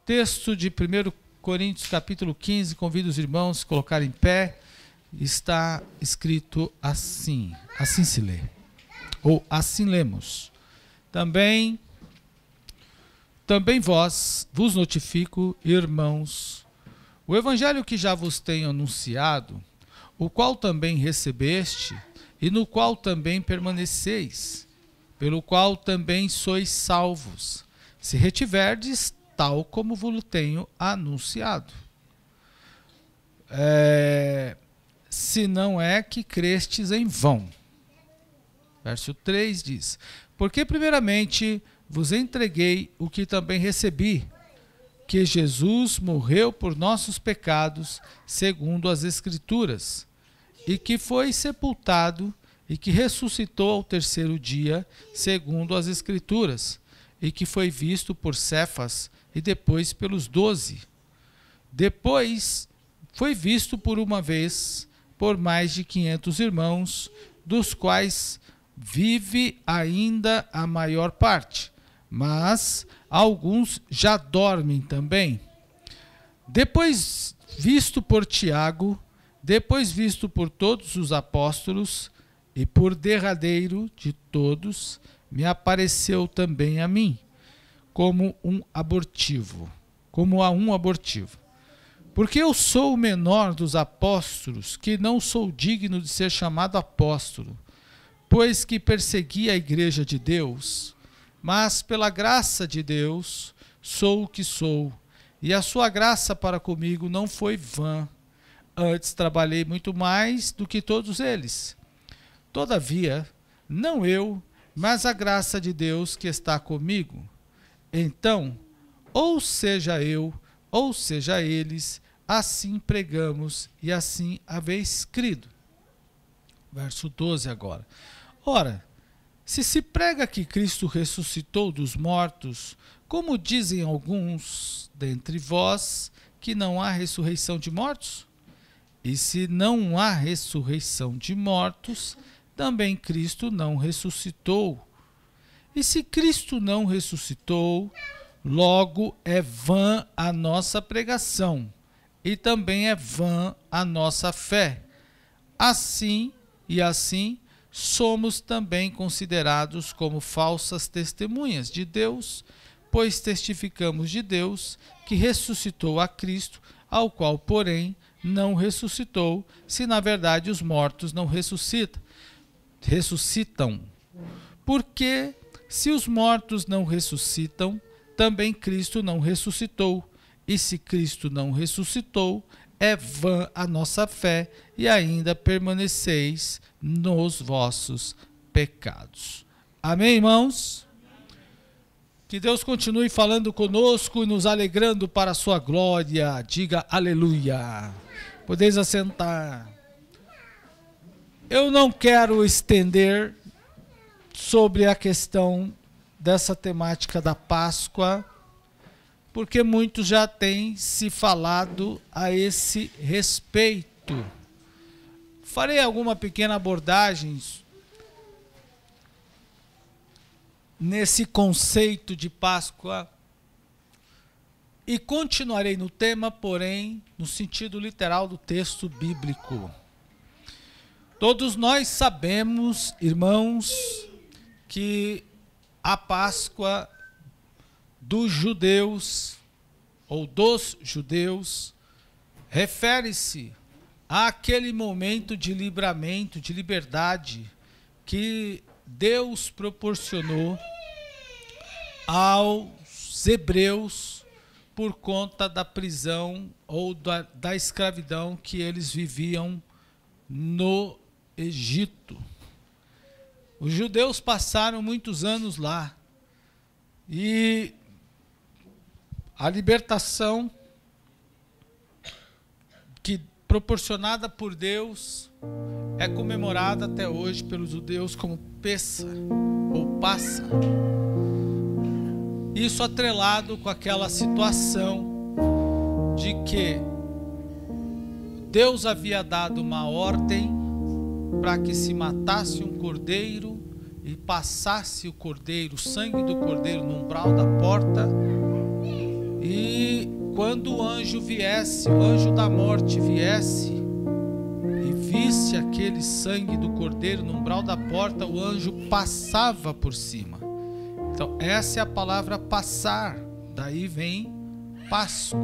Texto de 1 Coríntios capítulo 15, convido os irmãos a se colocarem em pé. Está escrito assim, assim se lê, ou assim lemos. Também vos notifico, irmãos, o evangelho que já vos tenho anunciado, o qual também recebeste, e no qual também permaneceis, pelo qual também sois salvos, se retiverdes tal como vos tenho anunciado. Se não é que crestes em vão. Verso 3 diz: porque primeiramente vos entreguei o que também recebi, que Jesus morreu por nossos pecados, segundo as Escrituras, e que foi sepultado, e que ressuscitou ao terceiro dia, segundo as Escrituras, e que foi visto por Cefas, e depois pelos 12. Depois foi visto por uma vez por mais de 500 irmãos, dos quais vive ainda a maior parte, mas alguns já dormem também. Depois visto por Tiago, depois visto por todos os apóstolos, e por derradeiro de todos, me apareceu também a mim, como a um abortivo. Porque eu sou o menor dos apóstolos, que não sou digno de ser chamado apóstolo, pois que persegui a igreja de Deus, mas pela graça de Deus sou o que sou, e a sua graça para comigo não foi vã. Antes trabalhei muito mais do que todos eles. Todavia, não eu, mas a graça de Deus que está comigo. Então, ou seja eu, ou seja eles, assim pregamos e assim haveis crido. Verso 12 agora. Ora, se prega que Cristo ressuscitou dos mortos, como dizem alguns dentre vós que não há ressurreição de mortos? E se não há ressurreição de mortos, também Cristo não ressuscitou. E se Cristo não ressuscitou, logo é vã a nossa pregação, e também é vã a nossa fé. Assim somos também considerados como falsas testemunhas de Deus, pois testificamos de Deus que ressuscitou a Cristo, ao qual, porém, não ressuscitou, se na verdade os mortos não ressuscitam. Porque se os mortos não ressuscitam, também Cristo não ressuscitou. E se Cristo não ressuscitou, é vã a nossa fé, e ainda permaneceis nos vossos pecados. Amém, irmãos? Que Deus continue falando conosco e nos alegrando para a sua glória. Diga aleluia. Podeis assentar. Eu não quero estender sobre a questão dessa temática da Páscoa, porque muitos já têm se falado a esse respeito. Farei alguma pequena abordagem nesse conceito de Páscoa e continuarei no tema, porém, no sentido literal do texto bíblico. Todos nós sabemos, irmãos, que a Páscoa dos judeus, ou dos judeus, refere-se àquele momento de livramento, de liberdade, que Deus proporcionou aos hebreus por conta da prisão ou da escravidão que eles viviam no Egito. Os judeus passaram muitos anos lá e a libertação que proporcionada por Deus é comemorada até hoje pelos judeus como Pessa ou Passa. Isso atrelado com aquela situação de que Deus havia dado uma ordem para que se matasse um cordeiro e passasse o sangue do cordeiro no umbral da porta, e quando o anjo viesse, o anjo da morte viesse e visse aquele sangue do cordeiro no umbral da porta, o anjo passava por cima. Então essa é a palavra passar, daí vem Páscoa,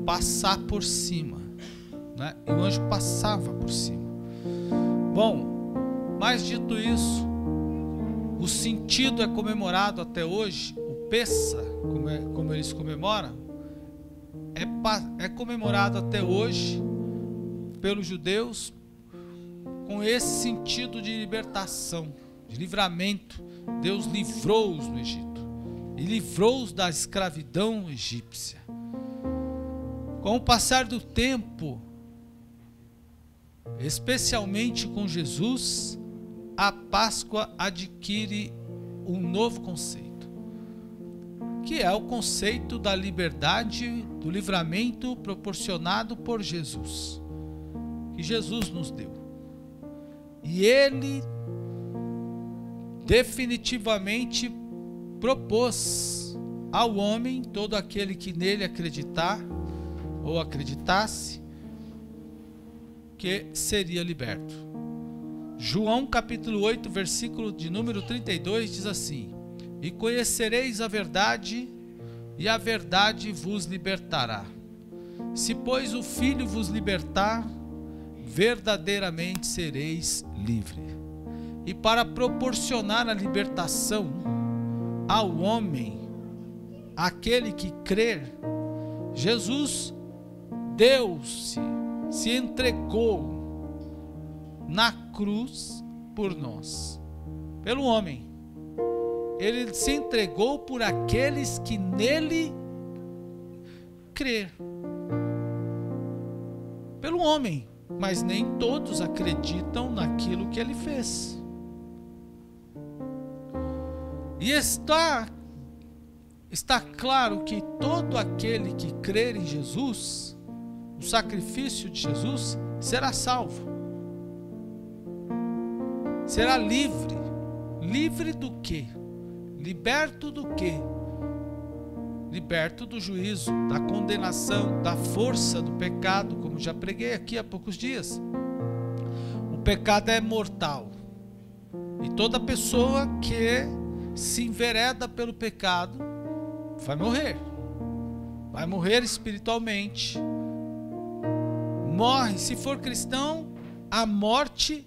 passar por cima, né? E o anjo passava por cima. Bom, mas dito isso, o sentido é comemorado até hoje, o Pessa, como eles comemoram, é comemorado até hoje pelos judeus com esse sentido de libertação, de livramento. Deus livrou-os do Egito e livrou-os da escravidão egípcia. Com o passar do tempo, especialmente com Jesus, a Páscoa adquire um novo conceito, que é o conceito da liberdade, do livramento proporcionado por Jesus, que Jesus nos deu. E Ele definitivamente propôs ao homem, todo aquele que nele acreditar ou acreditasse, que seria liberto. João capítulo 8, versículo de número 32 diz assim: e conhecereis a verdade, e a verdade vos libertará. Se, pois, o Filho vos libertar, verdadeiramente sereis livres. E para proporcionar a libertação ao homem, aquele que crer, Jesus deu-se, se entregou na cruz por nós, pelo homem. Ele se entregou por aqueles que nele crer, pelo homem, mas nem todos acreditam naquilo que ele fez. E está claro que todo aquele que crer em Jesus, o sacrifício de Jesus, será salvo, será livre. Livre do quê? Liberto do quê? Liberto do juízo, da condenação, da força do pecado, como já preguei aqui há poucos dias. O pecado é mortal, e toda pessoa que se envereda pelo pecado vai morrer espiritualmente, morre. Se for cristão, a morte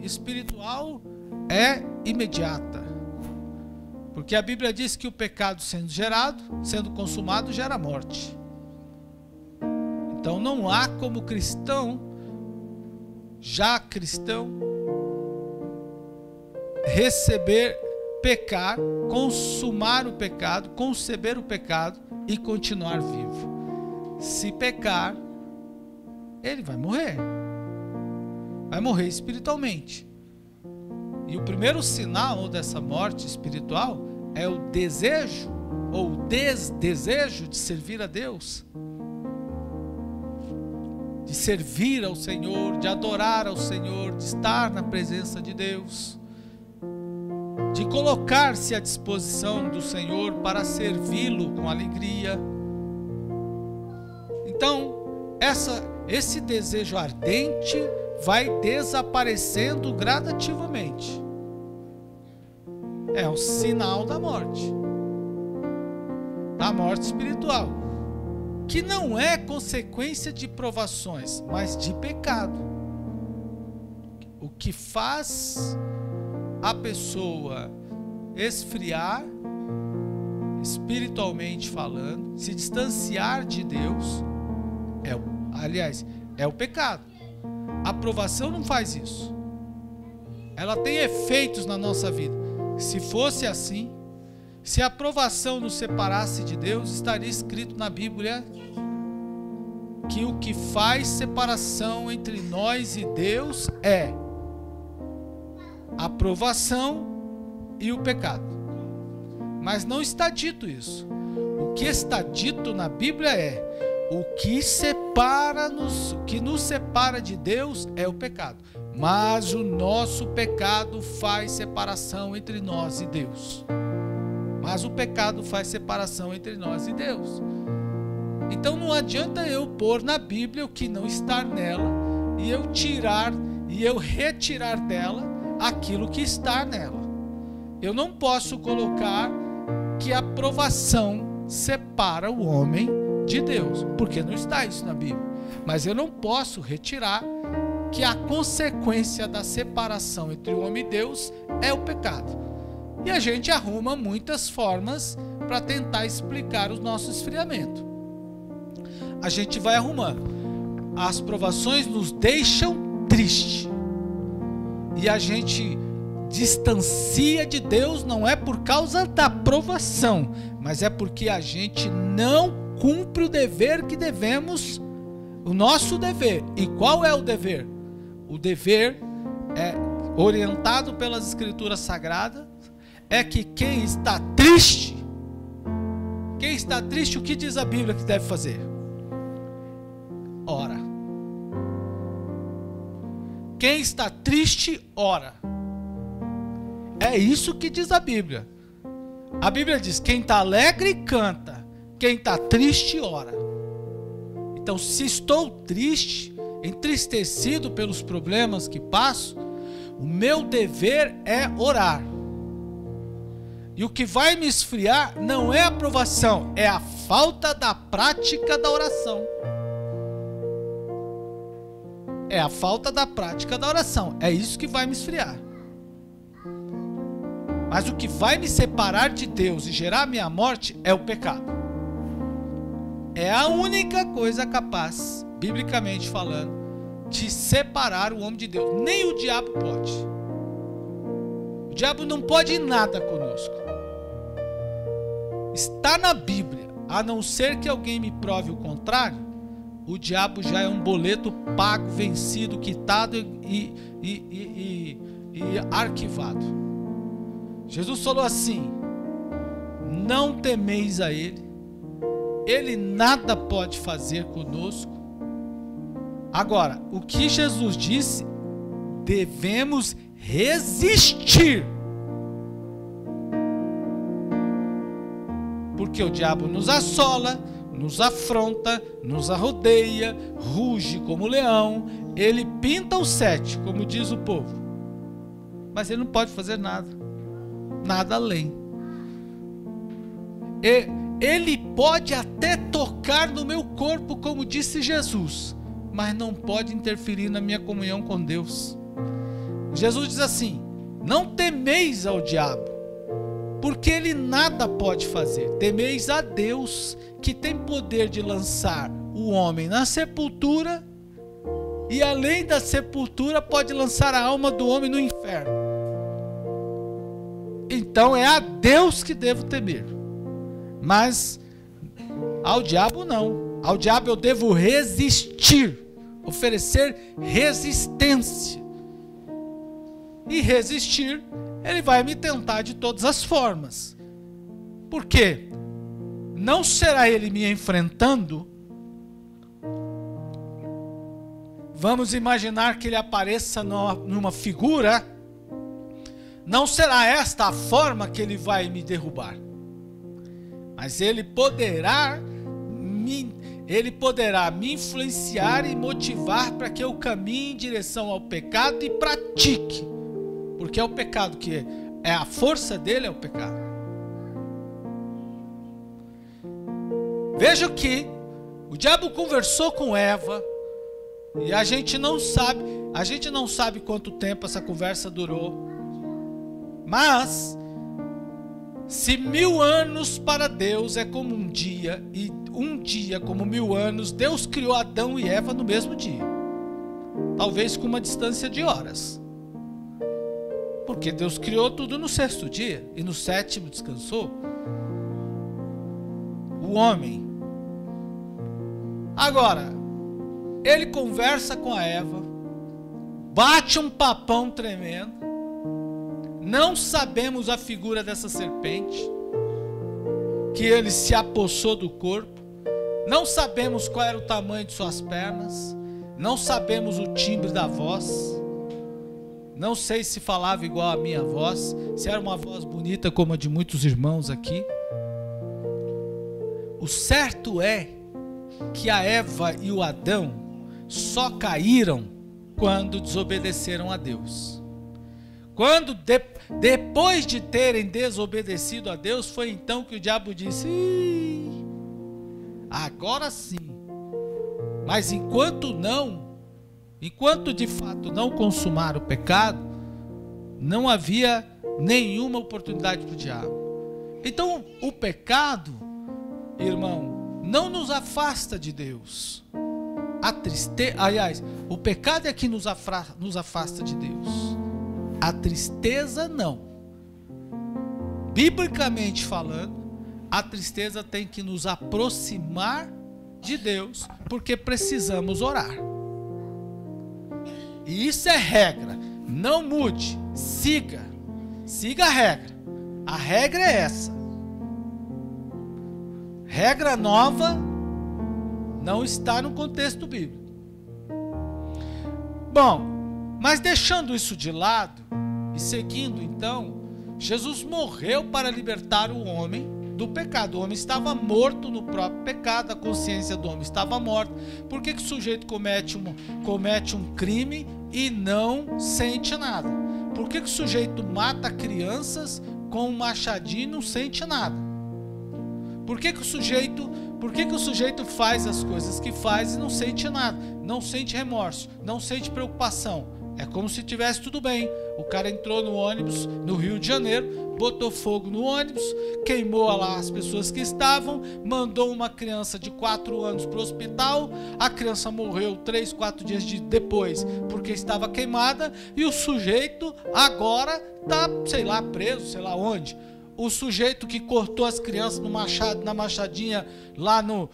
espiritual é imediata, porque a Bíblia diz que o pecado sendo consumado, gera morte. Então não há como cristão, já cristão, pecar, consumar o pecado, conceber o pecado e continuar vivo. Se pecar, ele vai morrer espiritualmente. E o primeiro sinal dessa morte espiritual é o desejo ou desdesejo de servir a Deus, de servir ao Senhor, de adorar ao Senhor, de estar na presença de Deus, de colocar-se à disposição do Senhor para servi-lo com alegria. Então, esse desejo ardente vai desaparecendo gradativamente. É um sinal da morte espiritual, que não é consequência de provações, mas de pecado. O que faz a pessoa esfriar, espiritualmente falando, se distanciar de Deus, é o pecado. A aprovação não faz isso. Ela tem efeitos na nossa vida. Se fosse assim, se a aprovação nos separasse de Deus, estaria escrito na Bíblia que o que faz separação entre nós e Deus é a aprovação e o pecado. Mas não está dito isso. O que está dito na Bíblia é: o que nos separa de Deus é o pecado. Mas o nosso pecado faz separação entre nós e Deus. mas o pecado faz separação entre nós e Deus. Então não adianta eu pôr na Bíblia o que não está nela e eu tirar e eu retirar dela aquilo que está nela. Eu não posso colocar que a aprovação separa o homem de Deus, porque não está isso na Bíblia. Mas eu não posso retirar que a consequência da separação entre o homem e Deus é o pecado. E a gente arruma muitas formas para tentar explicar o nosso esfriamento. A gente vai arrumando. As provações nos deixam tristes. E a gente distancia de Deus não é por causa da provação, mas é porque a gente não cumpre o dever que devemos, o nosso dever. E qual é o dever? O dever é orientado pelas Escrituras Sagradas, é que quem está triste, o que diz a Bíblia que deve fazer? Ora. Quem está triste, ora. É isso que diz a Bíblia. A Bíblia diz, quem está alegre, canta. Quem está triste, ora. Então, se estou triste, entristecido pelos problemas que passo, o meu dever é orar. E o que vai me esfriar não é a provação, é a falta da prática da oração. É a falta da prática da oração. É isso que vai me esfriar. Mas o que vai me separar de Deus e gerar minha morte é o pecado. É a única coisa capaz, biblicamente falando, de separar o homem de Deus. Nem o diabo pode. O diabo não pode nada conosco. Está na Bíblia, a não ser que alguém me prove o contrário, o diabo já é um boleto pago, vencido, quitado e arquivado. Jesus falou assim: não temeis a ele, ele nada pode fazer conosco. Agora, o que Jesus disse, devemos resistir. Porque o diabo nos assola, nos afronta, nos arrodeia, ruge como leão, ele pinta o 7, como diz o povo. Mas ele não pode fazer nada, nada além. Ele pode até tocar no meu corpo, como disse Jesus, mas não pode interferir na minha comunhão com Deus. Jesus diz assim: não temeis ao diabo, porque ele nada pode fazer. Temeis a Deus, que tem poder de lançar o homem na sepultura, e além da sepultura pode lançar a alma do homem no inferno. Então é a Deus que devo temer, mas ao diabo não. Ao diabo eu devo resistir, oferecer resistência. E resistir, ele vai me tentar de todas as formas. Por quê? Não será ele me enfrentando. Vamos imaginar que ele apareça numa figura. Não será esta a forma que ele vai me derrubar. Mas ele poderá me influenciar e motivar para que eu caminhe em direção ao pecado e pratique. Porque é o pecado que é a força dele, é o pecado. Veja que o diabo conversou com Eva, e a gente não sabe quanto tempo essa conversa durou. Mas se 1000 anos para Deus é como um dia, e um dia como 1000 anos, Deus criou Adão e Eva no mesmo dia, talvez com uma distância de horas. Porque Deus criou tudo no 6º dia, e no 7º descansou. O homem. Agora, ele conversa com a Eva, bate um papão tremendo. Não sabemos a figura dessa serpente, que ele se apossou do corpo. Não sabemos qual era o tamanho de suas pernas. Não sabemos o timbre da voz. Não sei se falava igual a minha voz, se era uma voz bonita como a de muitos irmãos aqui. O certo é que a Eva e o Adão só caíram quando desobedeceram a Deus. Quando depois de terem desobedecido a Deus, foi então que o diabo disse: agora sim. Mas enquanto de fato não consumar o pecado, não havia nenhuma oportunidade para o diabo. Então o pecado, irmão, não nos afasta de Deus. Aliás, o pecado é que nos afasta de Deus. A tristeza não. Biblicamente falando, a tristeza tem que nos aproximar de Deus, porque precisamos orar. E isso é regra. Não mude, siga a regra. A regra é essa. Regra nova não está no contexto bíblico. Bom, mas deixando isso de lado e seguindo então, Jesus morreu para libertar o homem do pecado. O homem estava morto no próprio pecado, a consciência do homem estava morta. Por que o sujeito comete um crime e não sente nada? Por que o sujeito mata crianças com um machadinho e não sente nada? Por que o sujeito faz as coisas que faz e não sente nada? Não sente remorso, não sente preocupação. É como se tivesse tudo bem. O cara entrou no ônibus no Rio de Janeiro, botou fogo no ônibus, queimou lá as pessoas que estavam, mandou uma criança de 4 anos para o hospital, a criança morreu 3, 4 dias depois porque estava queimada, e o sujeito agora está, sei lá, preso, sei lá onde. O sujeito que cortou as crianças na machadinha lá no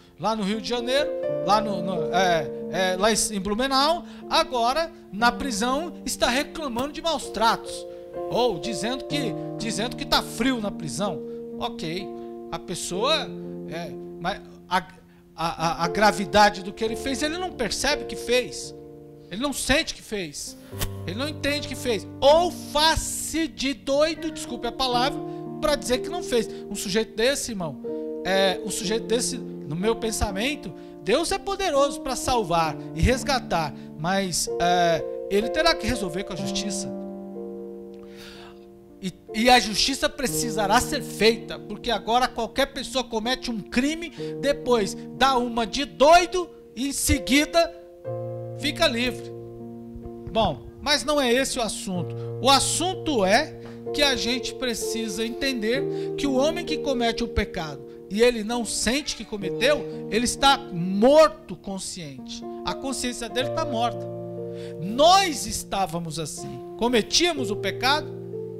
Rio de Janeiro, lá em Blumenau, agora na prisão está reclamando de maus tratos, ou dizendo que está frio na prisão. Ok, a pessoa, mas a gravidade do que ele fez, ele não percebe que fez, ele não sente que fez, ele não entende que fez, ou faz-se de doido, desculpe a palavra, para dizer que não fez. Um sujeito desse, irmão, no meu pensamento, Deus é poderoso para salvar e resgatar, mas ele terá que resolver com a justiça. E a justiça precisará ser feita, porque agora qualquer pessoa comete um crime, depois dá uma de doido e em seguida fica livre. Bom, mas não é esse o assunto. O assunto é que a gente precisa entender que o homem que comete o pecado e ele não sente que cometeu, ele está morto consciente. A consciência dele está morta. Nós estávamos assim, cometíamos o pecado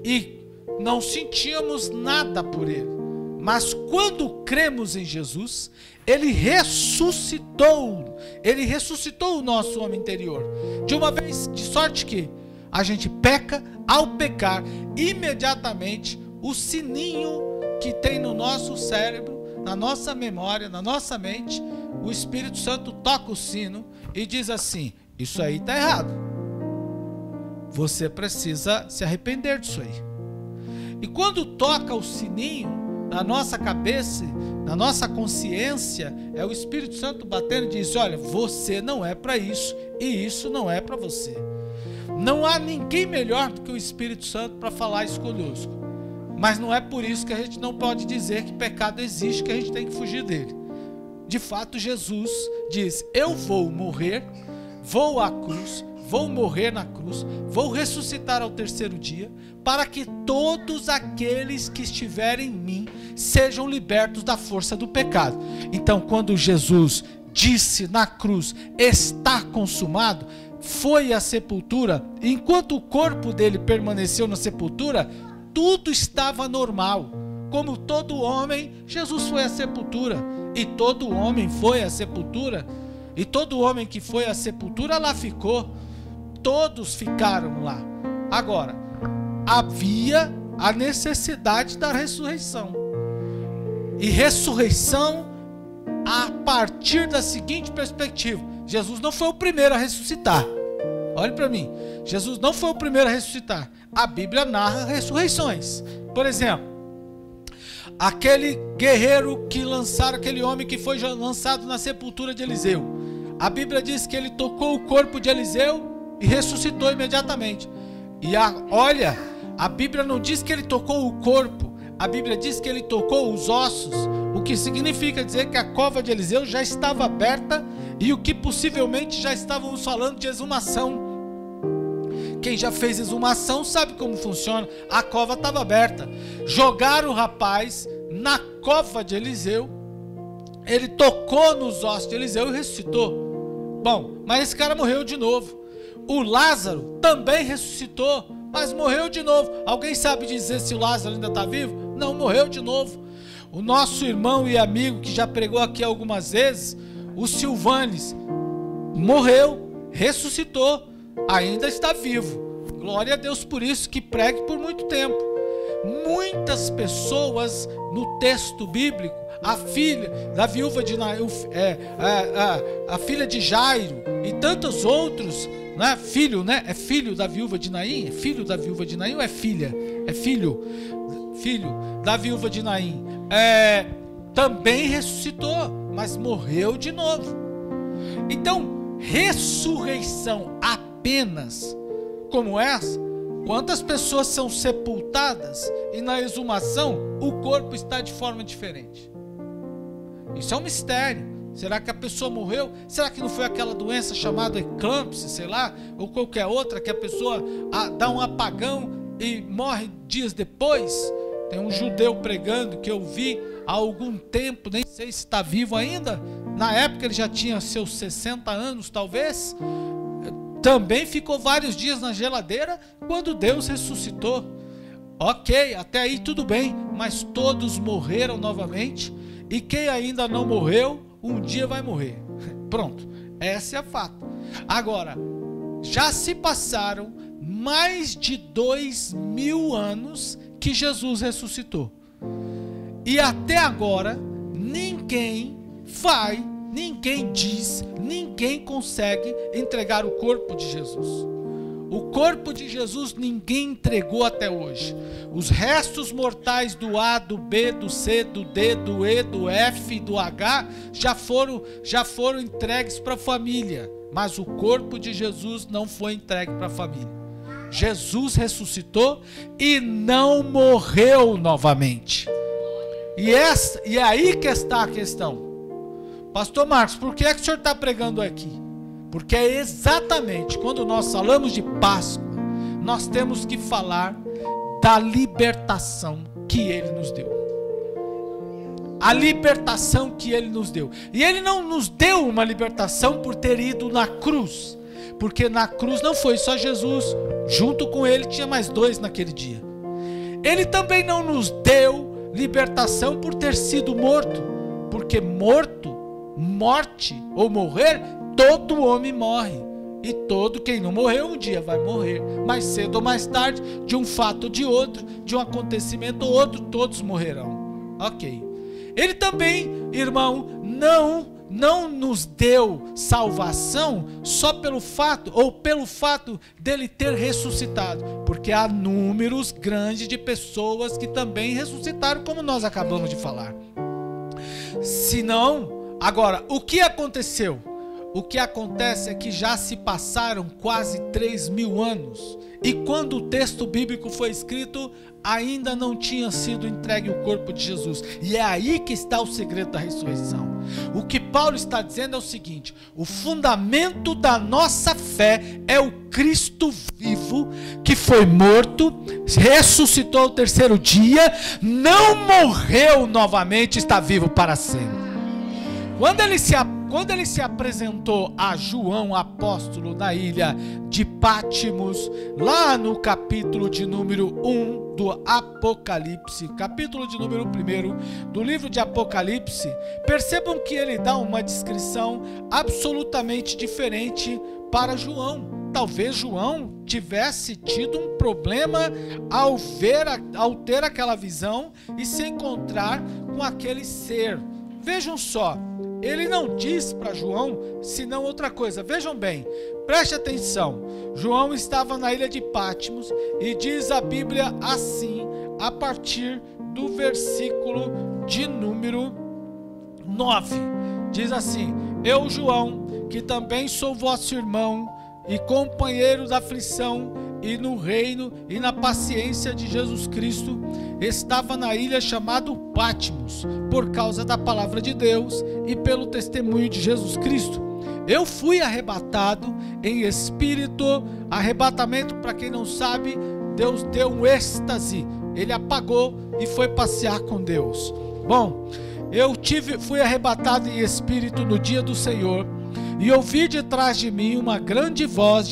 e não sentíamos nada por ele. Mas quando cremos em Jesus, ele ressuscitou o nosso homem interior. De uma vez, de sorte que a gente peca. Ao pecar, imediatamente o sininho que tem no nosso cérebro, na nossa memória, na nossa mente, o Espírito Santo toca o sino e diz assim: isso aí está errado, você precisa se arrepender disso aí. E quando toca o sininho na nossa cabeça, na nossa consciência, é o Espírito Santo batendo e diz: olha, você não é para isso e isso não é para você. Não há ninguém melhor do que o Espírito Santo para falar isso conosco. Mas não é por isso que a gente não pode dizer que pecado existe, que a gente tem que fugir dele. De fato, Jesus diz: eu vou morrer, vou à cruz, vou morrer na cruz, vou ressuscitar ao terceiro dia, para que todos aqueles que estiverem em mim sejam libertos da força do pecado. Então, quando Jesus disse na cruz: está consumado, foi à sepultura, enquanto o corpo dele permaneceu na sepultura, tudo estava normal. Como todo homem, Jesus foi à sepultura, e todo homem foi à sepultura, e todo homem que foi à sepultura lá ficou. Todos ficaram lá. Agora, havia a necessidade da ressurreição, e ressurreição a partir da seguinte perspectiva: Jesus não foi o primeiro a ressuscitar. Olhe para mim. Jesus não foi o primeiro a ressuscitar. A Bíblia narra ressurreições. Por exemplo, aquele guerreiro que lançaram, aquele homem que foi lançado na sepultura de Eliseu. A Bíblia diz que ele tocou o corpo de Eliseu e ressuscitou imediatamente. E olha, a Bíblia não diz que ele tocou o corpo, a Bíblia diz que ele tocou os ossos, o que significa dizer que a cova de Eliseu já estava aberta e o que possivelmente já estávamos falando de exumação. Quem já fez exumação sabe como funciona. A cova estava aberta. Jogaram o rapaz na cova de Eliseu. Ele tocou nos ossos de Eliseu e ressuscitou. Bom, mas esse cara morreu de novo. O Lázaro também ressuscitou, mas morreu de novo. Alguém sabe dizer se o Lázaro ainda está vivo? Não, morreu de novo. O nosso irmão e amigo que já pregou aqui algumas vezes, o Silvanes, morreu, ressuscitou, ainda está vivo. Glória a Deus por isso, que pregue por muito tempo. Muitas pessoas no texto bíblico, a filha da viúva de Naim, a filha de Jairo e tantos outros, né? Filho, né? É filho da viúva de Naim? É filho da viúva de Naim ou é filha? É filho da viúva de Naim. Também ressuscitou, mas morreu de novo. Então, ressurreição apenas como essa, quantas pessoas são sepultadas e na exumação o corpo está de forma diferente? Isso é um mistério. Será que a pessoa morreu? Será que não foi aquela doença chamada eclâmpsia, sei lá, ou qualquer outra que a pessoa dá um apagão e morre dias depois? Tem um judeu pregando que eu vi há algum tempo, nem sei se está vivo ainda. Na época ele já tinha seus 60 anos talvez. Também ficou vários dias na geladeira quando Deus ressuscitou. Ok, até aí tudo bem, mas todos morreram novamente. E quem ainda não morreu, um dia vai morrer. Pronto, essa é a fato. Agora, já se passaram mais de 2000 anos que Jesus ressuscitou. E até agora, ninguém diz, ninguém consegue entregar o corpo de Jesus. O corpo de Jesus ninguém entregou até hoje. Os restos mortais do A, do B, do C, do D, do E, do F, do H já foram entregues para a família. Mas o corpo de Jesus não foi entregue para a família. Jesus ressuscitou e não morreu novamente. E é aí que está a questão. Pastor Marcos, por que é que o senhor está pregando aqui? Porque é exatamente quando nós falamos de Páscoa, nós temos que falar da libertação que Ele nos deu. A libertação que Ele nos deu. E Ele não nos deu uma libertação por ter ido na cruz. Porque na cruz não foi só Jesus. Junto com Ele tinha mais 2 naquele dia. Ele também não nos deu libertação por ter sido morto. Porque morte ou morrer, todo homem morre. E todo quem não morreu um dia vai morrer. Mais cedo ou mais tarde, de um fato ou de outro, de um acontecimento ou outro, todos morrerão. Ok. Ele também, irmão, não nos deu salvação só pelo fato dele ter ressuscitado. Porque há números grandes de pessoas que também ressuscitaram, como nós acabamos de falar. Senão, agora, o que aconteceu? O que acontece é que já se passaram quase 3.000 anos. E quando o texto bíblico foi escrito, ainda não tinha sido entregue o corpo de Jesus. E é aí que está o segredo da ressurreição. O que Paulo está dizendo é o seguinte: o fundamento da nossa fé é o Cristo vivo, que foi morto, ressuscitou ao terceiro dia, não morreu novamente, está vivo para sempre. Quando ele se apresentou a João, apóstolo, na ilha de Pátimos, lá no capítulo de número 1 do Apocalipse, capítulo de número 1 do livro de Apocalipse, percebam que ele dá uma descrição absolutamente diferente para João. Talvez João tivesse tido um problema ao ter aquela visão e se encontrar com aquele ser. Vejam só, ele não diz para João senão outra coisa. Vejam bem, preste atenção. João estava na ilha de Patmos e diz a Bíblia assim, a partir do versículo de número 9. Diz assim: eu, João, que também sou vosso irmão e companheiro da aflição e no reino e na paciência de Jesus Cristo, estava na ilha chamada Patmos, por causa da palavra de Deus e pelo testemunho de Jesus Cristo. Eu fui arrebatado em espírito. Arrebatamento, para quem não sabe, Deus deu um êxtase, ele apagou e foi passear com Deus. Bom, fui arrebatado em espírito no dia do Senhor, e ouvi de trás de mim uma grande voz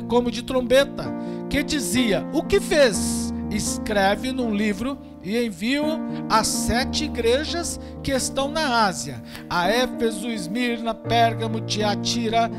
como de trombeta, que dizia: o que fez? Escreve num livro e envia-o às 7 igrejas que estão na Ásia: a Éfeso, Esmirna, Pérgamo, Tiatira,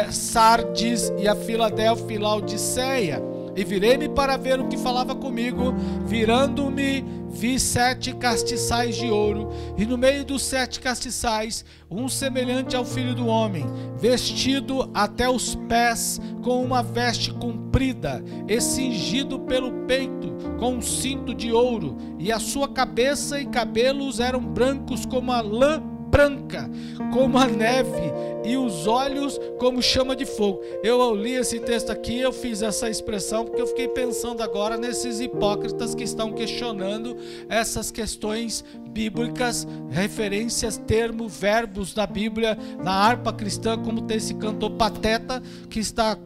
Sardes e a Filadélfia e Laodiceia. E virei-me para ver o que falava comigo. Virando-me, vi 7 castiçais de ouro, e no meio dos 7 castiçais, um semelhante ao Filho do Homem, vestido até os pés com uma veste comprida, e cingido pelo peito com um cinto de ouro, e a sua cabeça e cabelos eram brancos como a lã branca, como a neve, e os olhos como chama de fogo. Eu li esse texto aqui, eu fiz essa expressão porque eu fiquei pensando agora nesses hipócritas que estão questionando essas questões bíblicas, referências, termos, verbos da Bíblia, na harpa cristã, como tem esse cantor pateta que está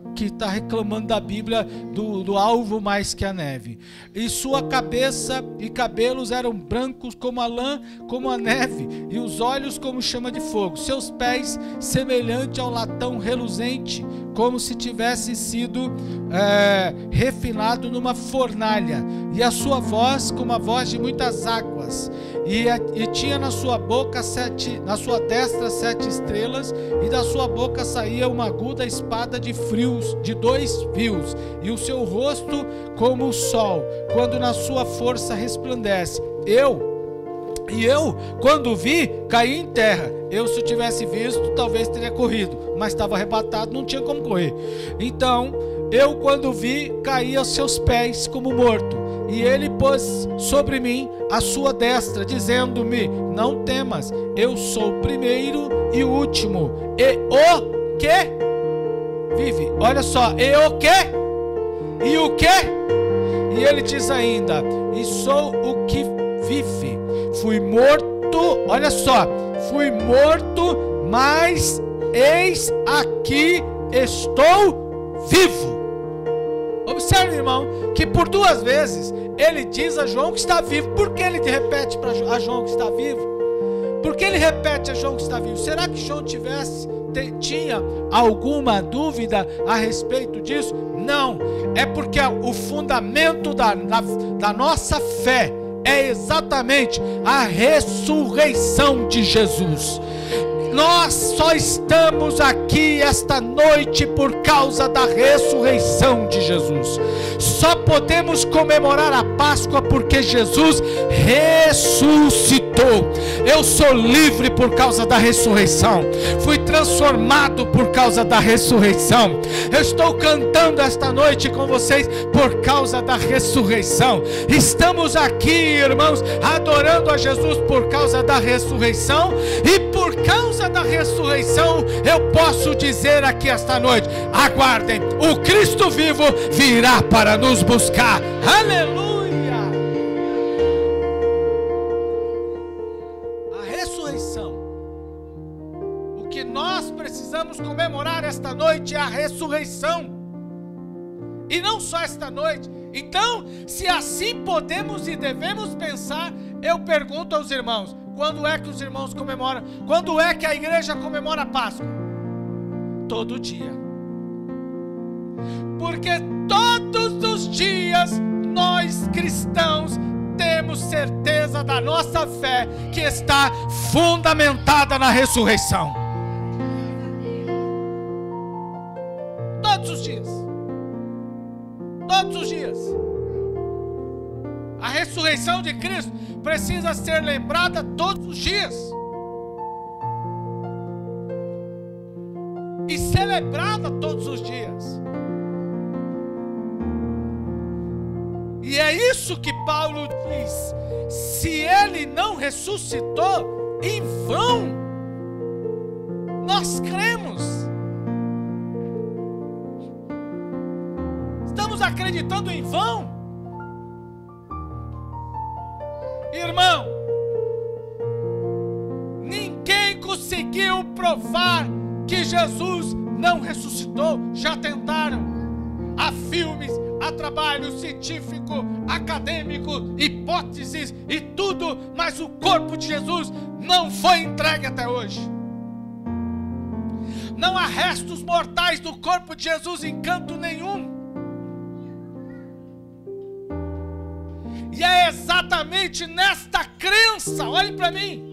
reclamando da Bíblia, do alvo mais que a neve. E sua cabeça e cabelos eram brancos como a lã, como a neve, e os olhos como chama de fogo. Seus pés semelhante ao latão reluzente, como se tivesse sido refinado numa fornalha, e a sua voz como a voz de muitas águas, e tinha na sua destra 7 estrelas, e da sua boca saía uma aguda espada de 2 fios, e o seu rosto como o sol, quando na sua força resplandece. Eu, quando vi, caí em terra. Se eu tivesse visto, talvez teria corrido, mas estava arrebatado, não tinha como correr. Então, eu, quando vi, caí aos seus pés como morto. E ele pôs sobre mim a sua destra, dizendo-me: não temas, eu sou o primeiro e o último, e o que vive. Olha só, e o que? E o que? E ele diz ainda: e sou o que vive. Fui morto, olha só, fui morto, mas eis aqui estou vivo. Observe, irmão, que por 2 vezes ele diz a João que está vivo. Por que ele repete a João que está vivo? Por que ele repete a João que está vivo? Será que João tinha alguma dúvida a respeito disso? Não, é porque o fundamento da nossa fé é exatamente a ressurreição de Jesus. Nós só estamos aqui esta noite por causa da ressurreição de Jesus. Só podemos comemorar a Páscoa porque Jesus ressuscitou. Eu sou livre por causa da ressurreição. Fui transformado por causa da ressurreição. Eu estou cantando esta noite com vocês por causa da ressurreição. Estamos aqui, irmãos, adorando a Jesus por causa da ressurreição, e por causa da ressurreição eu posso dizer aqui esta noite: aguardem, o Cristo vivo virá para nos buscar. Aleluia! A ressurreição. O que nós precisamos comemorar esta noite é a ressurreição. E não só esta noite. Então, se assim podemos e devemos pensar, eu pergunto aos irmãos: quando é que os irmãos comemoram? Quando é que a igreja comemora a Páscoa? Todo dia. Porque todos os dias nós cristãos temos certeza da nossa fé, que está fundamentada na ressurreição. Todos os dias. Todos os dias. A ressurreição de Cristo precisa ser lembrada todos os dias. celebrada todos os dias. E é isso que Paulo diz: se ele não ressuscitou, em vão nós cremos. Estamos acreditando em vão? Irmão, ninguém conseguiu provar que Jesus não ressuscitou. Já tentaram. Há filmes, há trabalho científico, acadêmico, hipóteses e tudo, mas o corpo de Jesus não foi entregue até hoje. Não há restos mortais do corpo de Jesus em canto nenhum. E é exatamente nesta crença, olhe para mim,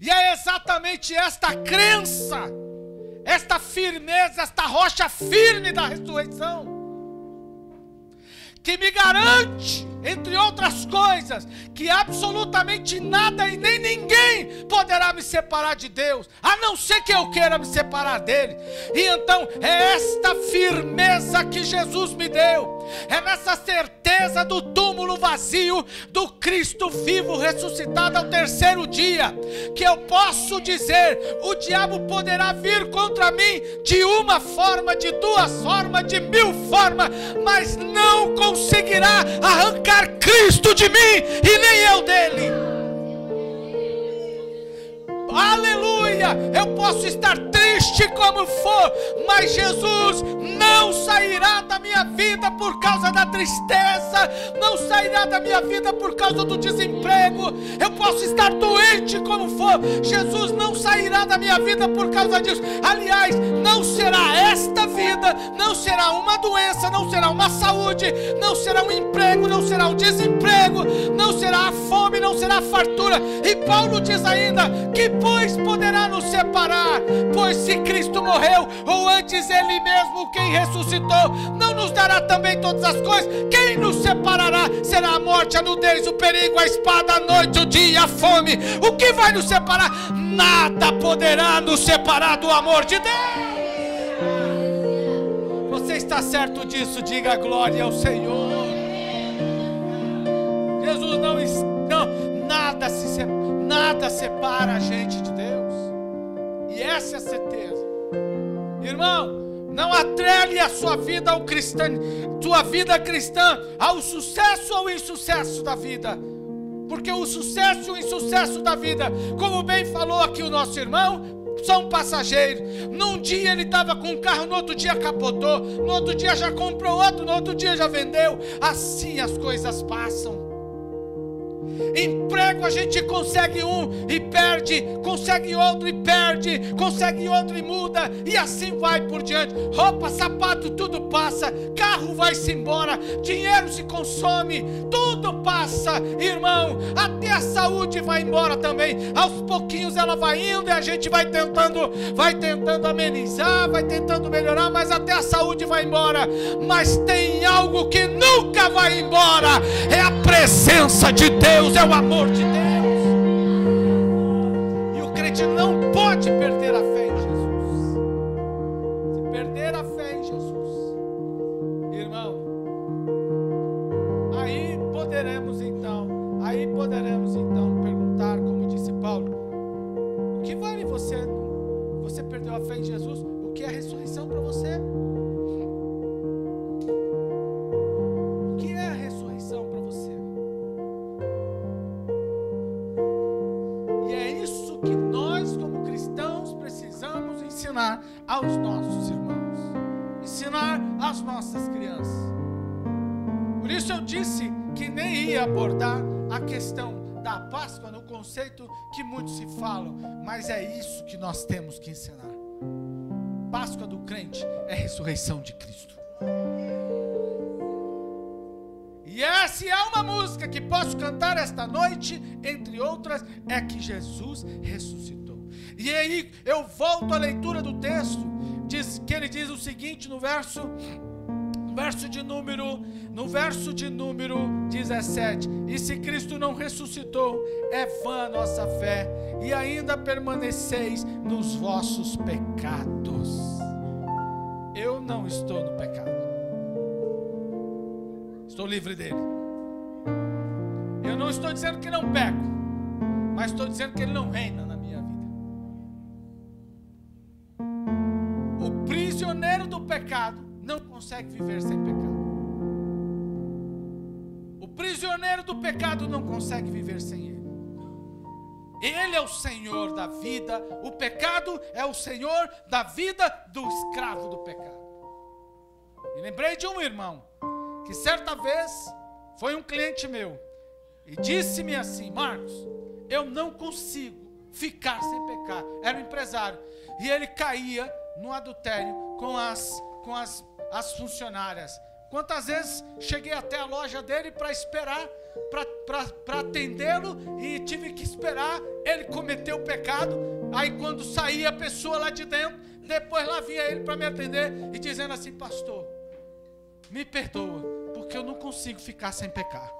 e é exatamente esta crença, esta firmeza, esta rocha firme da ressurreição, que me garante, entre outras coisas, que absolutamente nada e nem ninguém poderá me separar de Deus, a não ser que eu queira me separar dele. E então é esta firmeza que Jesus me deu, é nessa certeza do túmulo vazio, do Cristo vivo ressuscitado ao terceiro dia, que eu posso dizer: o diabo poderá vir contra mim de uma forma, de duas formas, de 1000 formas, mas não conseguirá arrancar Cristo de mim e nem eu dele. Aleluia! Eu posso estar triste como for, mas Jesus não sairá da minha vida por causa da tristeza, não sairá da minha vida por causa do desemprego. Eu posso estar doente como for, Jesus não sairá da minha vida por causa disso. Aliás, não será esta vida, não será uma doença, não será uma saúde, não será um emprego, não será um desemprego, não será a fome, não será a fartura. E Paulo diz ainda: que pois poderá nos separar? Pois se Cristo morreu, ou antes ele mesmo quem ressuscitou, não nos dará também todas as coisas? Quem nos separará? Será a morte, a nudez, o perigo, a espada, a noite, o dia, a fome. O que vai nos separar? Nada poderá nos separar do amor de Deus. Você está certo disso? Diga glória ao Senhor. Jesus nada separa a gente de Deus. E essa é a certeza. Irmão, não atrele a sua vida ao tua vida cristã ao sucesso ou insucesso da vida. Porque o sucesso e o insucesso da vida, como bem falou aqui o nosso irmão, são passageiros. Num dia ele estava com um carro, no outro dia capotou, no outro dia já comprou outro, no outro dia já vendeu. Assim as coisas passam. Emprego a gente consegue um e perde, consegue outro e perde, consegue outro e muda, e assim vai por diante. Roupa, sapato, tudo passa, carro vai-se embora, dinheiro se consome, tudo passa, irmão. Até a saúde vai embora também. Aos pouquinhos ela vai indo e a gente vai tentando amenizar, vai tentando melhorar, mas até a saúde vai embora. Mas tem algo que nunca vai embora: é a presença de Deus, é o amor de Deus. E o crente não pode perder a fé em Jesus. Se perder a fé em Jesus, irmão, aí poderemos então perguntar, como disse Paulo: o que vale você perdeu a fé em Jesus? O que é a ressurreição para você? O que é a ressurreição para você? E é isso que nós, como cristãos, precisamos ensinar aos nossos irmãos, ensinar às nossas crianças. Por isso eu disse que nem ia abordar a questão da Páscoa no conceito que muitos se falam, mas é isso que nós temos que ensinar. Páscoa do crente é a ressurreição de Cristo. E se há uma música que posso cantar esta noite, entre outras, é que Jesus ressuscitou. E aí eu volto à leitura do texto, que ele diz o seguinte no verso No verso de número 17, e se Cristo não ressuscitou, é vã a nossa fé, e ainda permaneceis nos vossos pecados. Eu não estou no pecado, estou livre dele. Eu não estou dizendo que não peco, mas estou dizendo que ele não reina na minha vida. O prisioneiro do pecado não consegue viver sem pecado. O prisioneiro do pecado não consegue viver sem ele. Ele é o Senhor da vida. O pecado é o Senhor da vida do escravo do pecado. E lembrei de um irmão que certa vez foi um cliente meu e disse-me assim: Marcos, eu não consigo ficar sem pecar. Era um empresário e ele caía no adultério com as funcionárias. Quantas vezes cheguei até a loja dele para esperar, para atendê-lo, e tive que esperar ele cometer o pecado. Aí quando saía a pessoa lá de dentro, depois lá vinha ele para me atender e dizendo assim: pastor, me perdoa, porque eu não consigo ficar sem pecar.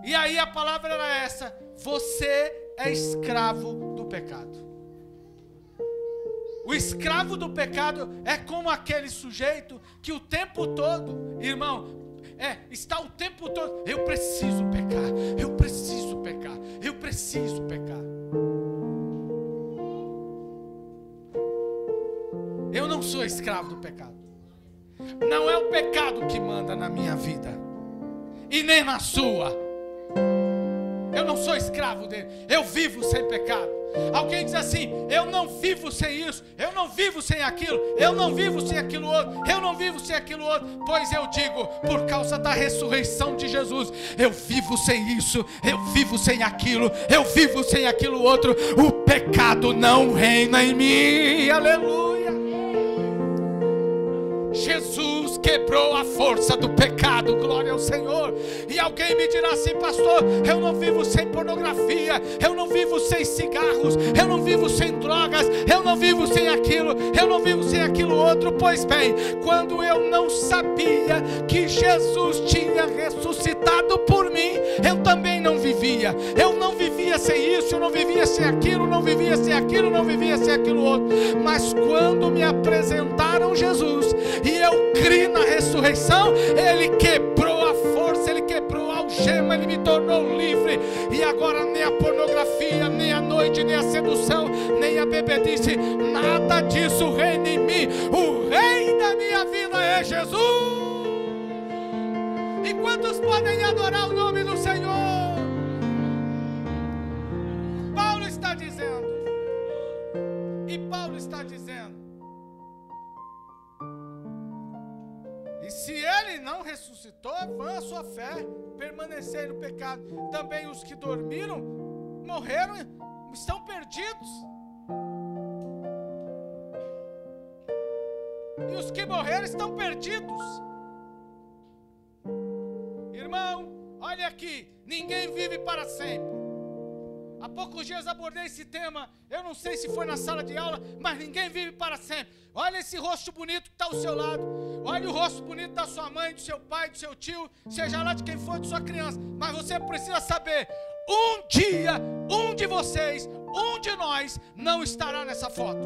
E aí a palavra era essa: você é escravo do pecado. O escravo do pecado é como aquele sujeito que o tempo todo, irmão, está o tempo todo: eu preciso pecar, eu preciso pecar, eu preciso pecar. Eu não sou escravo do pecado. Não é o pecado que manda na minha vida e nem na sua. Eu não sou escravo dele, eu vivo sem pecado. Alguém diz assim: eu não vivo sem isso, eu não vivo sem aquilo, eu não vivo sem aquilo outro, eu não vivo sem aquilo outro. Pois eu digo, por causa da ressurreição de Jesus, eu vivo sem isso, eu vivo sem aquilo, eu vivo sem aquilo outro. O pecado não reina em mim. Aleluia. Jesus quebrou a força do pecado, glória ao Senhor. E alguém me dirá assim: pastor, eu não vivo sem pornografia, eu não vivo sem cigarros, eu não vivo sem drogas, eu não vivo sem aquilo, eu não vivo sem aquilo outro. Pois bem, quando eu não sabia que Jesus tinha ressuscitado por mim, eu também não vivia. Eu não vivia sem isso, eu não vivia sem aquilo, não vivia sem aquilo, não vivia sem aquilo outro. Mas quando me apresentaram Jesus e eu criei na ressurreição, ele quebrou a força, ele quebrou a algema, ele me tornou livre. E agora nem a pornografia, nem a noite, nem a sedução, nem a bebedice, nada disso reina em mim. O rei da minha vida é Jesus. E quantos podem adorar o nome do Senhor? Paulo está dizendo, e Paulo está dizendo: e se ele não ressuscitou, é vã a sua fé, permanecer no pecado. Também os que dormiram, morreram, estão perdidos. E os que morreram estão perdidos. Irmão, olha aqui, ninguém vive para sempre. Há poucos dias abordei esse tema, eu não sei se foi na sala de aula, mas ninguém vive para sempre. Olha esse rosto bonito que está ao seu lado, olha o rosto bonito da sua mãe, do seu pai, do seu tio, seja lá de quem for, de sua criança. Mas você precisa saber, um dia, um de vocês, um de nós não estará nessa foto.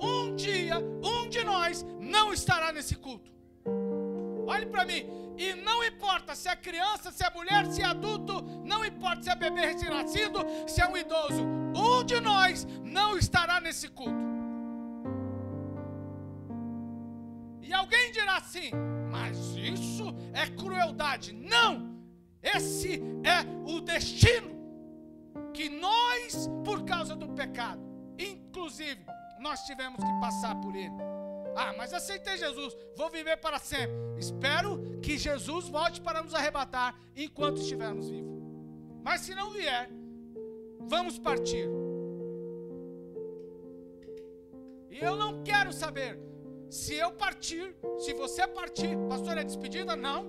Um dia, um de nós não estará nesse culto. Olhe para mim, e não importa se é criança, se é mulher, se é adulto, não importa se é bebê recém-nascido, se é um idoso, um de nós não estará nesse culto. E alguém dirá assim: mas isso é crueldade. Não, esse é o destino que nós, por causa do pecado, inclusive, nós tivemos que passar por ele. Ah, mas aceitei Jesus, vou viver para sempre. Espero que Jesus volte para nos arrebatar enquanto estivermos vivos. Mas se não vier, vamos partir. E eu não quero saber se eu partir, se você partir. Pastor, é despedida? Não.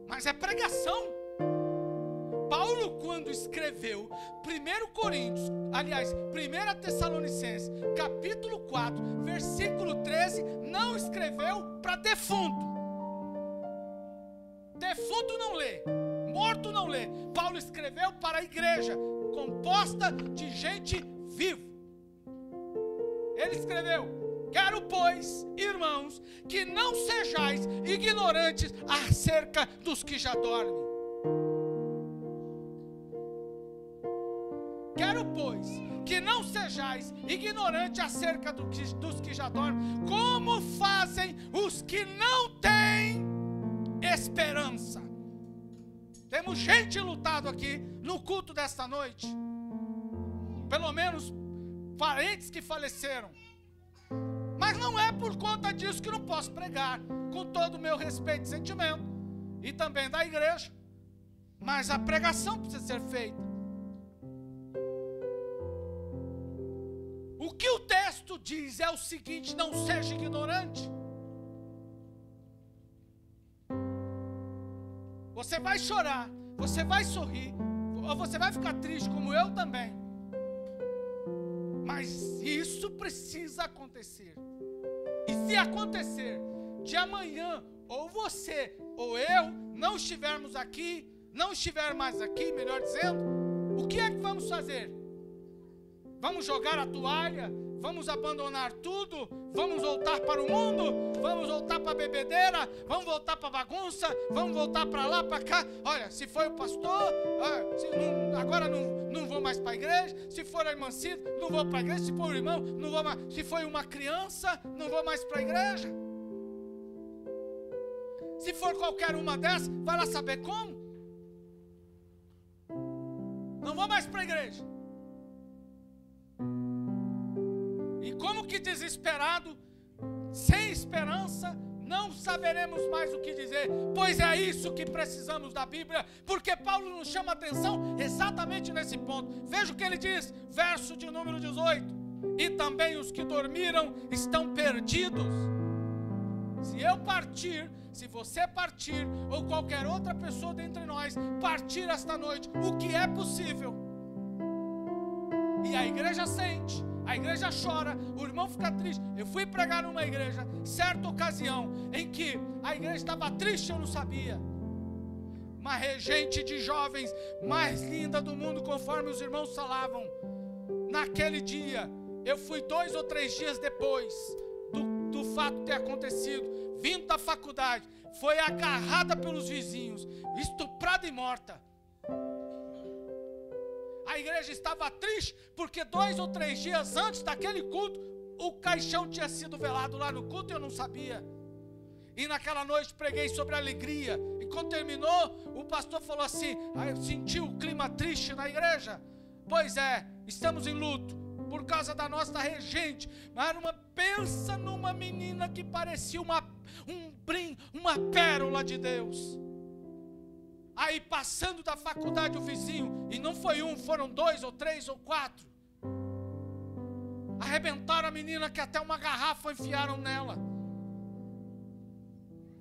Mas é pregação. Paulo, quando escreveu 1 Coríntios, aliás, 1 Tessalonicenses, capítulo 4, versículo 13, não escreveu para defunto. Defunto não lê, morto não lê. Paulo escreveu para a igreja, composta de gente viva. Ele escreveu: quero, pois, irmãos, que não sejais ignorantes acerca dos que já dormem. Quero, pois, que não sejais ignorantes acerca dos que já dormem, como fazem os que não têm esperança. Temos gente lutado aqui no culto desta noite, pelo menos parentes que faleceram, mas não é por conta disso que não posso pregar, com todo o meu respeito e sentimento, e também da igreja, mas a pregação precisa ser feita. O que o texto diz é o seguinte: não seja ignorante. Você vai chorar, você vai sorrir, ou você vai ficar triste, como eu também. Mas isso precisa acontecer. E se acontecer de amanhã, ou você ou eu não estivermos aqui, não estiver mais aqui, melhor dizendo, o que é que vamos fazer? Vamos jogar a toalha? Vamos abandonar tudo? Vamos voltar para o mundo? Vamos voltar para a bebedeira? Vamos voltar para a bagunça? Vamos voltar para lá, para cá? Olha, se foi o pastor, agora não vou mais para a igreja. Se for a irmã Cida, não vou para a igreja. Se for o irmão, não vou mais. Se foi uma criança, não vou mais para a igreja. Se for qualquer uma dessas, vai lá saber como. Não vou mais para a igreja. E como que desesperado, sem esperança, não saberemos mais o que dizer, pois é isso que precisamos da Bíblia, porque Paulo nos chama a atenção exatamente nesse ponto. Veja o que ele diz, verso de número 18: e também os que dormiram estão perdidos. Se eu partir, se você partir, ou qualquer outra pessoa dentre nós partir esta noite, o que é possível, e a igreja sente, a igreja chora, o irmão fica triste. Eu fui pregar numa igreja, certa ocasião, em que a igreja estava triste, eu não sabia. Uma regente de jovens mais linda do mundo, conforme os irmãos falavam. Naquele dia, eu fui 2 ou 3 dias depois do fato ter acontecido, vindo da faculdade, foi agarrada pelos vizinhos, estuprada e morta. A igreja estava triste porque 2 ou 3 dias antes daquele culto, o caixão tinha sido velado lá no culto e eu não sabia. E naquela noite preguei sobre alegria. E quando terminou, o pastor falou assim: eu senti o clima triste na igreja. Pois é, estamos em luto por causa da nossa regente. Mas pensa numa menina que parecia uma pérola de Deus. Aí passando da faculdade o vizinho, e não foi um, foram 2 ou 3 ou 4, arrebentaram a menina, que até uma garrafa enfiaram nela.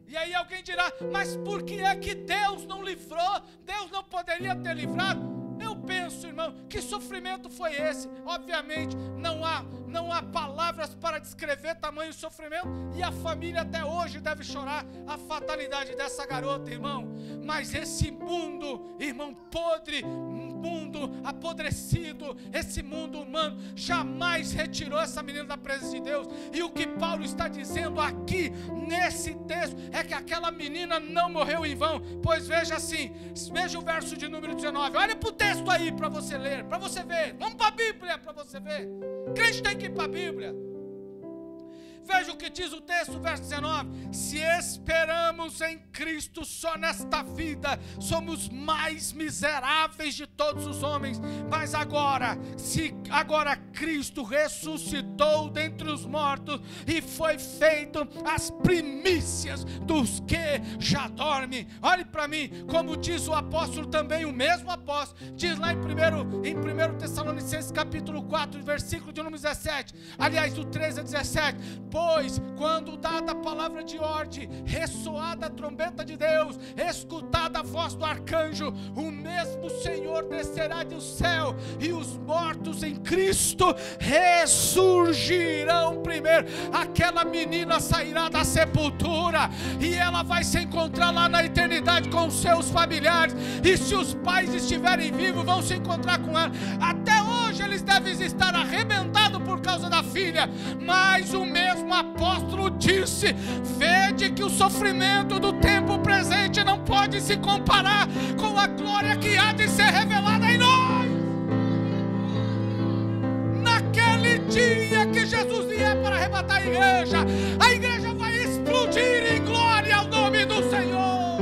E aí alguém dirá: mas por que é que Deus não livrou? Deus não poderia ter livrado? Eu penso, irmão, que sofrimento foi esse? Obviamente não há palavras para descrever tamanho sofrimento, e a família até hoje deve chorar a fatalidade dessa garota, irmão. Mas esse mundo, irmão, podre, mundo apodrecido, esse mundo humano jamais retirou essa menina da presença de Deus. E o que Paulo está dizendo aqui nesse texto é que aquela menina não morreu em vão. Pois veja assim, veja o verso de número 19, olha para o texto aí para você ler, para você ver. Vamos para a Bíblia para você ver. Crente tem que ir para a Bíblia. Veja o que diz o texto, verso 19: se esperamos em Cristo só nesta vida, somos mais miseráveis de todos os homens. Mas agora, se agora Cristo ressuscitou ressuscitou dentre os mortos e foi feito as primícias dos que já dormem. Olhe para mim, como diz o apóstolo também, o mesmo apóstolo, diz lá em 1 Tessalonicenses capítulo 4, versículo de número 17, aliás, do 13 a 17, pois quando dada a palavra de ordem, ressoada a trombeta de Deus, escutada a voz do arcanjo, o mesmo Senhor descerá do céu, e os mortos em Cristo ressurgirão primeiro. Aquela menina sairá da sepultura e ela vai se encontrar lá na eternidade com os seus familiares, e se os pais estiverem vivos, vão se encontrar com ela. Até hoje eles devem estar arrebentados por causa da filha, mas o mesmo apóstolo disse: vede que o sofrimento do tempo presente não pode se comparar com a glória que há de ser revelada em nós. Naquele dia que Jesus vier para arrebatar a igreja vai explodir em glória ao nome do Senhor.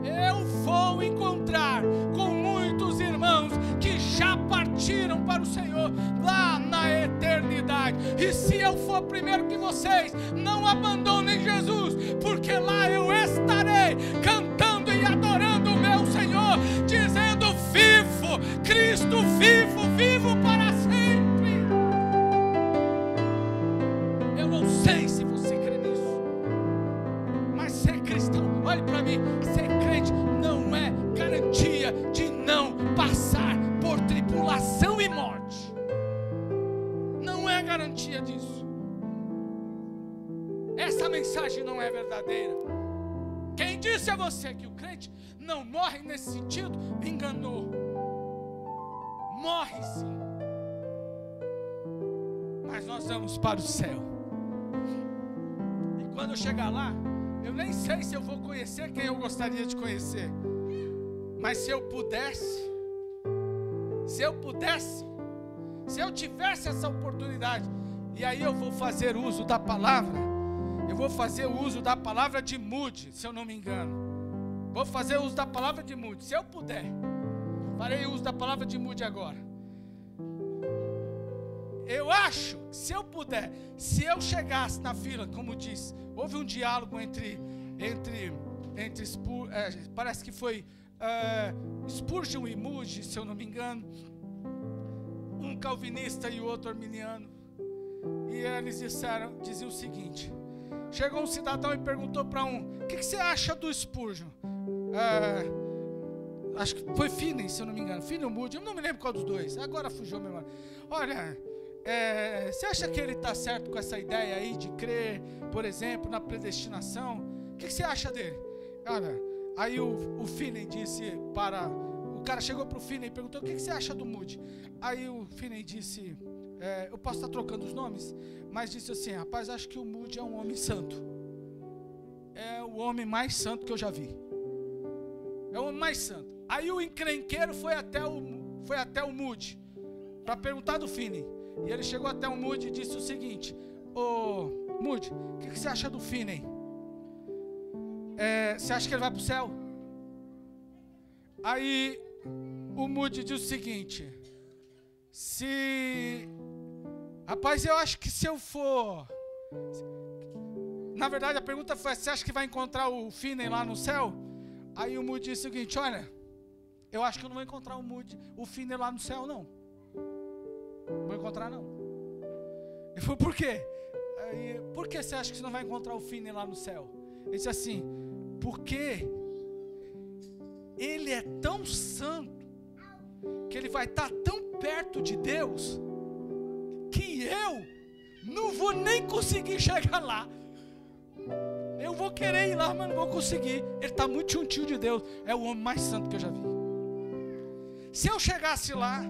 Eu vou encontrar com muitos irmãos que já partiram para o Senhor lá na eternidade, e se eu for primeiro que vocês, não abandonem Jesus, porque lá eu estarei cantando e adorando o meu Senhor, dizendo: vivo, Cristo vivo, vivo para sempre. Eu não sei se você crê nisso, mas ser cristão, olhe para mim, ser crente não é garantia de não passar por tribulação e morte. Não é garantia disso. Essa mensagem não é verdadeira. Quem disse a você que o crente não morre nesse sentido, me enganou. Morre sim, mas nós vamos para o céu. E quando eu chegar lá, eu nem sei se eu vou conhecer quem eu gostaria de conhecer, mas se eu pudesse, se eu tivesse essa oportunidade, e aí eu vou fazer uso da palavra, eu vou fazer uso da palavra de Moody, se eu não me engano, vou fazer uso da palavra de Moody, se eu puder, farei uso da palavra de Moody agora. Eu acho que se eu puder, se eu chegasse na fila, como diz, houve um diálogo entre parece que foi Spurgeon e Moody, se eu não me engano, um calvinista e o outro arminiano, e eles diziam o seguinte: chegou um cidadão e perguntou para um: o que você acha do Spurgeon? Acho que foi Finney, se eu não me engano, Finney ou Moody, eu não me lembro qual dos dois, agora fugiu a memória. Olha, você acha que ele está certo com essa ideia aí de crer, por exemplo, na predestinação? O que você acha dele? Olha, aí o Finney disse para... O cara chegou para o Finney e perguntou: o que você acha do Moody? Aí o Finney disse, eu posso estar trocando os nomes, mas disse assim: rapaz, acho que o Moody é um homem santo. É o homem mais santo que eu já vi. É o homem mais santo. Aí o encrenqueiro foi até o Moody para perguntar do Finney. E ele chegou até o Moody e disse o seguinte: ô Moody, o que você acha do Finney? Você acha que ele vai para o céu? Aí o Moody diz o seguinte: rapaz, eu acho que se eu for... Na verdade a pergunta foi: você acha que vai encontrar o Finney lá no céu? Aí o Moody disse o seguinte: olha, eu acho que eu não vou encontrar o Finney lá no céu, não. Não vou encontrar, não. Ele falou: por quê? Aí, por que você acha que você não vai encontrar o Finney lá no céu? Ele disse assim: porque ele é tão santo que ele vai estar tão perto de Deus que eu não vou nem conseguir chegar lá. Eu vou querer ir lá, mas não vou conseguir. Ele está muito juntinho de Deus. É o homem mais santo que eu já vi. Se eu chegasse lá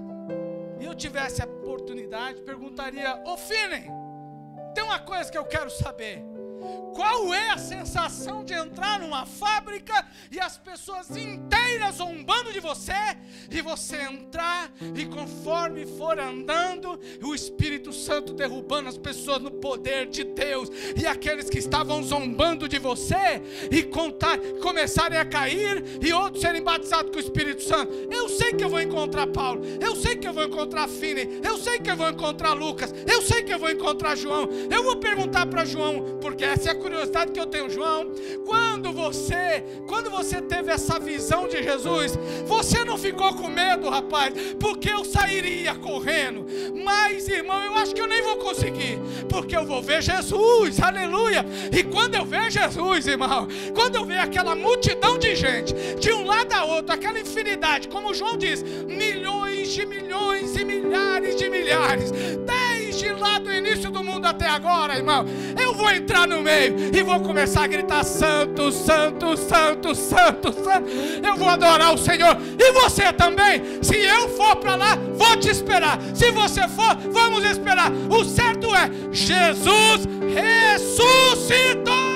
e eu tivesse a oportunidade, perguntaria: ô Finney, tem uma coisa que eu quero saber. Qual é a sensação de entrar numa fábrica e as pessoas inteiras zombando de você, e você entrar e conforme for andando, o Espírito Santo derrubando as pessoas no poder de Deus, e aqueles que estavam zombando de você e começarem a cair, e outros serem batizados com o Espírito Santo? Eu sei que eu vou encontrar Paulo, eu sei que eu vou encontrar Finney, eu sei que eu vou encontrar Lucas, eu sei que eu vou encontrar João. Eu vou perguntar para João, porque essa é a curiosidade que eu tenho. João, quando você teve essa visão de Jesus, você não ficou com medo, rapaz? Porque eu sairia correndo, mas irmão, eu acho que eu nem vou conseguir, porque eu vou ver Jesus, aleluia. E quando eu ver Jesus, irmão, quando eu ver aquela multidão de gente, de um lado a outro, aquela infinidade, como João diz, milhões de milhões e milhares de milhares, desde lá do início do mundo até agora, irmão, eu vou entrar no meio e vou começar a gritar: santo, santo, santo, santo, santo. Eu vou adorar o Senhor, e você também. Se eu for para lá, vou te esperar. Se você for, vamos esperar. O certo é, Jesus ressuscitou.